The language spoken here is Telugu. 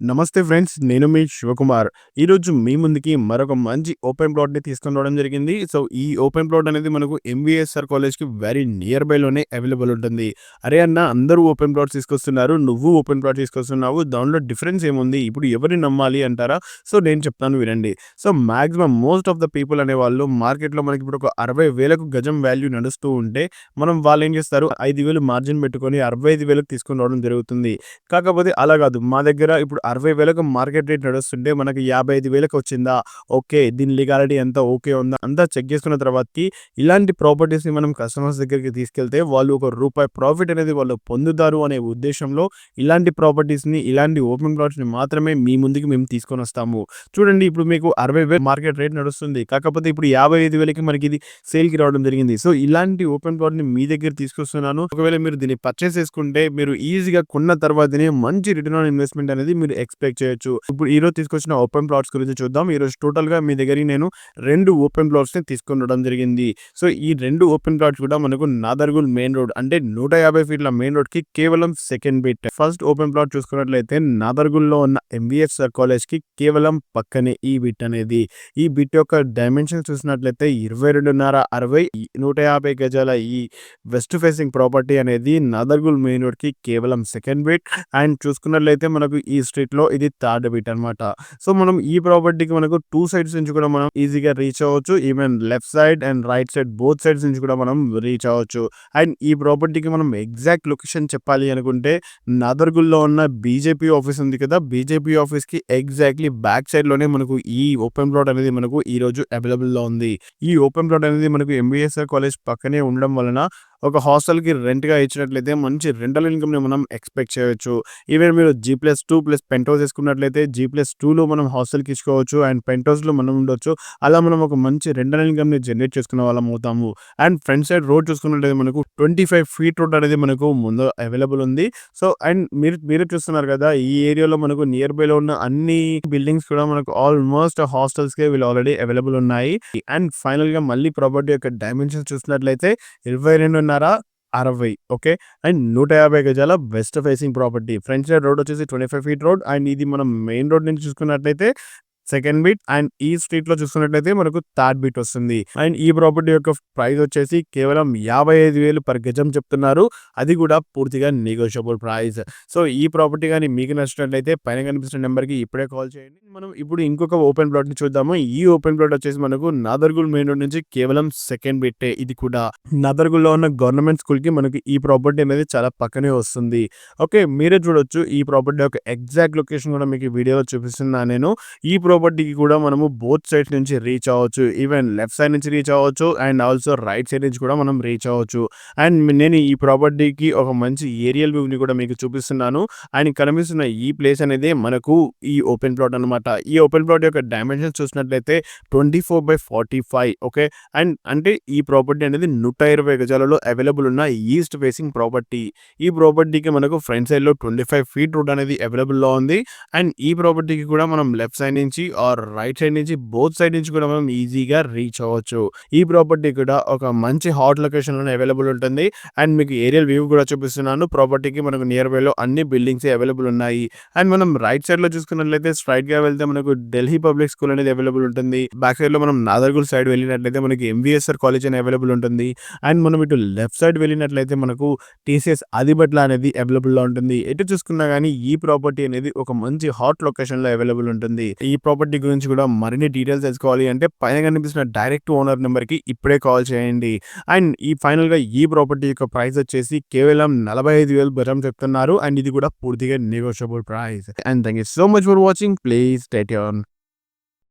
నమస్తే ఫ్రెండ్స్. నేను మీ శివకుమార్. ఈరోజు మీ ముందుకి మరొక మంచి ఓపెన్ ప్లాట్‌ని తీసుకొని రావడం జరిగింది. సో, ఈ ఓపెన్ ప్లాట్ అనేది మనకు ఎంవీఎస్ఆర్ కాలేజ్‌కి వెరీ నియర్ బైలోనే అవైలబుల్ ఉంటుంది. అరే అన్న! అందరూ ఓపెన్ ప్లాట్స్ తీసుకొస్తున్నారు. నువ్వు ఓపెన్ ప్లాట్ తీసుకొస్తున్నావు. దానిలో డిఫరెన్స్ ఏముంది? ఇప్పుడు ఎవరిని నమ్మాలి అంటారా? సో, నేను చెప్తాను వినండి. So, maximum most of the people అనేవాళ్ళు మార్కెట్‌లో మనకి ఇప్పుడు ఒక 60,000కు గజం వాల్యూ నడుస్తూ ఉంటే, మనం వాళ్ళేం చేస్తారు 5,000 మార్జిన్ పెట్టుకొని 65,000కి తీసుకొని రావడం జరుగుతుంది. కాకపోతే అలా కాదు. మా దగ్గర ఇప్పుడు 60,000కు మార్కెట్ రేట్ నడుస్తుంటే మనకి 55,000కి వచ్చిందా? ఓకే. దీని లీగాలిటీ ఎంత ఓకే ఉందా? అంతా చెక్ చేసుకున్న తర్వాతకి ఇలాంటి ప్రాపర్టీస్‌ని మనం కస్టమర్స్ దగ్గరికి తీసుకెళ్తే వాళ్ళు ఒక రూపాయి ప్రాఫిట్ అనేది వాళ్ళు పొందుతారు అనే ఉద్దేశంలో ఇలాంటి ప్రాపర్టీస్‌ని, ఇలాంటి ఓపెన్ ప్లాట్స్‌ని మాత్రమే మీ ముందుకి మేము తీసుకొనొస్తాము. చూడండి ఇప్పుడు మీకు 60,000 మార్కెట్ రేట్ నడుస్తుంది. కాకపోతే ఇప్పుడు 55,000కి మనకిది సేల్‌కి రావడం జరిగింది. సో, ఇలాంటి ఓపెన్ ప్లాట్‌ని మీ దగ్గర తీసుకొస్తున్నాను. ఒకవేళ మీరు దీన్ని పర్చేస్ చేసుకుంటే మీరు ఈజీగా కొన్న తర్వాతనే మంచి రిటర్న్ ఆన్ ఇన్వెస్ట్‌మెంట్ అనేది మీరు ఎక్స్‌పెక్ట్ చేయొచ్చు. ఇప్పుడు ఈరోజు తీసుకొచ్చిన ఓపెన్ ప్లాట్స్ గురించి చూద్దాం. ఈరోజు టోటల్‌గా మీ దగ్గరికి నేను 2 ఓపెన్ ప్లాట్స్‌ని తీసుకొని రావడం జరిగింది. సో, ఈ 2 ఓపెన్ ప్లాట్స్ కూడా మనకు నాదర్గుల్ మెయిన్ రోడ్ అంటే 150 ఫీట్ల మెయిన్ రోడ్‌కి కేవలం second bit. First open plot చూసుకున్నట్లయితే నాదర్గుల్‌లో ఉన్న ఎంవీఎస్ఆర్ కాలేజ్‌కి కేవలం పక్కనే ఈ బిట్ అనేది. ఈ బిట్ యొక్క డైమెన్షన్స్ చూసినట్లయితే 22.5 60 150 గజాల ఈ వెస్ట్ ఫేసింగ్ ప్రాపర్టీ అనేది నాదర్గుల్ మెయిన్ రోడ్‌కి కేవలం సెకండ్ బిట్. అండ్ చూసుకున్నట్లయితే మనకు ఈ స్ట్రీట్‌లో ఇది థర్డ్ బిట్ అన్నమాట. సో, మనం ఈ ప్రాపర్టీకి మనకు 2 సైడ్స్ నుంచి కూడా మనం ఈజీగా రీచ్ అవ్వచ్చు. Even left side and right side both sides నుంచి కూడా మనం రీచ్ అవ్వచ్చు. అండ్ ఈ ప్రాపర్టీకి మనం ఎగ్జాక్ట్ లొకేషన్ చెప్పాలి అనుకుంటే నాదర్గుల్‌లో ఉన్న బీజేపీ ఆఫీస్ ఉంది కదా! బీజేపీ ఆఫీస్‌కి ఎగ్జాక్ట్‌లీ బ్యాక్ సైడ్‌లోనే మనకు ఈ ఓపెన్ ప్లాట్ అనేది మనకు ఈరోజు అవైలబుల్‌లో ఉంది. ఈ ఓపెన్ ప్లాట్ అనేది మనకు ఎంబీఎస్ఆర్ కాలేజ్ పక్కనే ఉండడం వలన ఒక హాస్టల్‌కి రెంట్‌గా ఇచ్చినట్లయితే మంచి రెంటల్ ఇన్‌కమ్‌ని మనం ఎక్స్‌పెక్ట్ చేయొచ్చు. ఈవెన్ మీరు G+2 ప్లస్ పెంట్ హౌస్ తీసుకున్నట్లయితే G+2లో మనం హాస్టల్‌కి ఇచ్చుకోవచ్చు. అండ్ పెంట్ హౌస్‌లో మనం ఉండొచ్చు. అలా మనం ఒక మంచి రెంటల్ ఇన్‌కమ్‌ని జనరేట్ చేసుకునే వాళ్ళం అవుతాము. అండ్ ఫ్రంట్ సైడ్ రోడ్ చూసుకున్నట్లయితే మనకు 25 ఫీట్ రోడ్ అనేది మనకు ముందు అవైలబుల్ ఉంది. సో, అండ్ మీరే చూస్తున్నారు కదా! ఈ ఏరియాలో మనకు నియర్ బైలో ఉన్న అన్ని బిల్డింగ్స్ కూడా మనకు ఆల్మోస్ట్ హాస్టల్స్‌కే వీళ్ళు ఆల్రెడీ అవైలబుల్ ఉన్నాయి. అండ్ ఫైనల్‌గా మళ్ళీ ప్రాపర్టీ యొక్క డైమెన్షన్స్ చూసినట్లయితే 22.5 60 ఓకే. అండ్ 150 గజాల west facing property. Front side road వచ్చేసి 25 ఫీట్ రోడ్. అండ్ ఇది మనం మెయిన్ రోడ్ నుంచి చూసుకున్నట్లయితే సెకండ్ బిట్. అండ్ ఈ స్ట్రీట్‌లో చూసుకున్నట్లయితే మనకు థర్డ్ బిట్ వస్తుంది. అండ్ ఈ ప్రాపర్టీ యొక్క ప్రైస్ వచ్చేసి కేవలం 55,000 పర్ గజం చెప్తున్నారు. అది కూడా పూర్తిగా నెగోషియబుల్ ప్రైస్. సో, ఈ ప్రాపర్టీ గాని మీకు నచ్చినట్లయితే పైన కనిపిస్తున్న నంబర్‌కి ఇప్పుడే కాల్ చేయండి. మనం ఇప్పుడు ఇంకొక ఓపెన్ ప్లాట్‌ని చూద్దాము. ఈ ఓపెన్ ప్లాట్ వచ్చేసి మనకు నాదర్గుల్ మెయిన్ రోడ్ నుంచి కేవలం సెకండ్ బిట్టే. ఇది కూడా నాదర్గుల్‌లో ఉన్న గవర్నమెంట్ స్కూల్‌కి మనకి ఈ ప్రాపర్టీ అనేది చాలా పక్కనే వస్తుంది. ఓకే. మీరే చూడొచ్చు ఈ ప్రాపర్టీ యొక్క ఎగ్జాక్ట్ లొకేషన్ కూడా మీకు ఈ వీడియోలో చూపిస్తున్నా నేను. ఈ ప్రాపర్టీకి కూడా మనము బోత్ సైడ్స్ నుంచి రీచ్ అవ్వచ్చు. ఈవెన్ లెఫ్ట్ సైడ్ నుంచి రీచ్ అవ్వచ్చు. అండ్ ఆల్సో రైట్ సైడ్ నుంచి కూడా మనం రీచ్ అవ్వచ్చు. అండ్ నేను ఈ ప్రాపర్టీకి ఒక మంచి ఏరియల్ వ్యూని కూడా మీకు చూపిస్తున్నాను. అండ్ కనిపిస్తున్న ఈ ప్లేస్ అనేది మనకు ఈ ఓపెన్ ప్లాట్ అన్నమాట. ఈ ఓపెన్ ప్లాట్ యొక్క డైమెన్షన్స్ చూసినట్లయితే 24/45 ఓకే. అండ్ అంటే ఈ ప్రాపర్టీ అనేది 120 గజాలలో అవైలబుల్ ఉన్న ఈస్ట్ ఫేసింగ్ ప్రాపర్టీ. ఈ ప్రాపర్టీకి మనకు ఫ్రంట్ సైడ్‌లో 25 ఫీట్ రోడ్ అనేది అవైలబుల్‌లో ఉంది. అండ్ ఈ ప్రాపర్టీకి కూడా మనం లెఫ్ట్ సైడ్ నుంచి ఆర్ రైట్ సైడ్ నుంచి బోత్ సైడ్ నుంచి కూడా మనం ఈజీగా రీచ్ అవ్వచ్చు. ఈ ప్రాపర్టీ కూడా ఒక మంచి హాట్ లొకేషన్‌లోనే అవైలబుల్ ఉంటుంది. అండ్ మీకు ఏరియల్ వ్యూ కూడా చూపిస్తున్నాను. ప్రాపర్టీకి మనకు నియర్ బైలో అన్ని బిల్డింగ్సే అవైలబుల్ ఉన్నాయి. అండ్ మనం రైట్ సైడ్‌లో చూసుకున్నట్లయితే స్ట్రెయిట్‌గా వెళ్తే మనకు ఢిల్లీ పబ్లిక్ స్కూల్ అనేది అవైలబుల్ ఉంటుంది. బ్యాక్ సైడ్‌లో మనం నాదర్గుల్ సైడ్ వెళ్ళినట్లయితే మనకి ఎంవీఎస్ఆర్ కాలేజ్ అని అవైలబుల్ ఉంటుంది. అండ్ మనం ఇటు లెఫ్ట్ సైడ్ వెళ్ళినట్లయితే మనకు టీసీఎస్ ఆదిబట్ల అనేది అవైలబుల్‌లో ఉంటుంది. ఎటు చూసుకున్నా గానీ ఈ ప్రాపర్టీ అనేది ఒక మంచి హాట్ లొకేషన్‌లో అవైలబుల్ ఉంటుంది. ఈ ప్రాపర్టీ గురించి కూడా మరిన్ని డీటెయిల్స్ తెలుసుకోవాలి అంటే పైన కనిపిస్తున్న డైరెక్ట్ ఓనర్ నెంబర్‌కి ఇప్పుడే కాల్ చేయండి. అండ్ ఈ ఫైనల్‌గా ఈ ప్రాపర్టీ యొక్క ప్రైస్ వచ్చేసి కేవలం 45,000 గజం చెప్తున్నారు. అండ్ ఇది కూడా పూర్తిగా negotiable price. And thank you so much for watching. Please stay tune.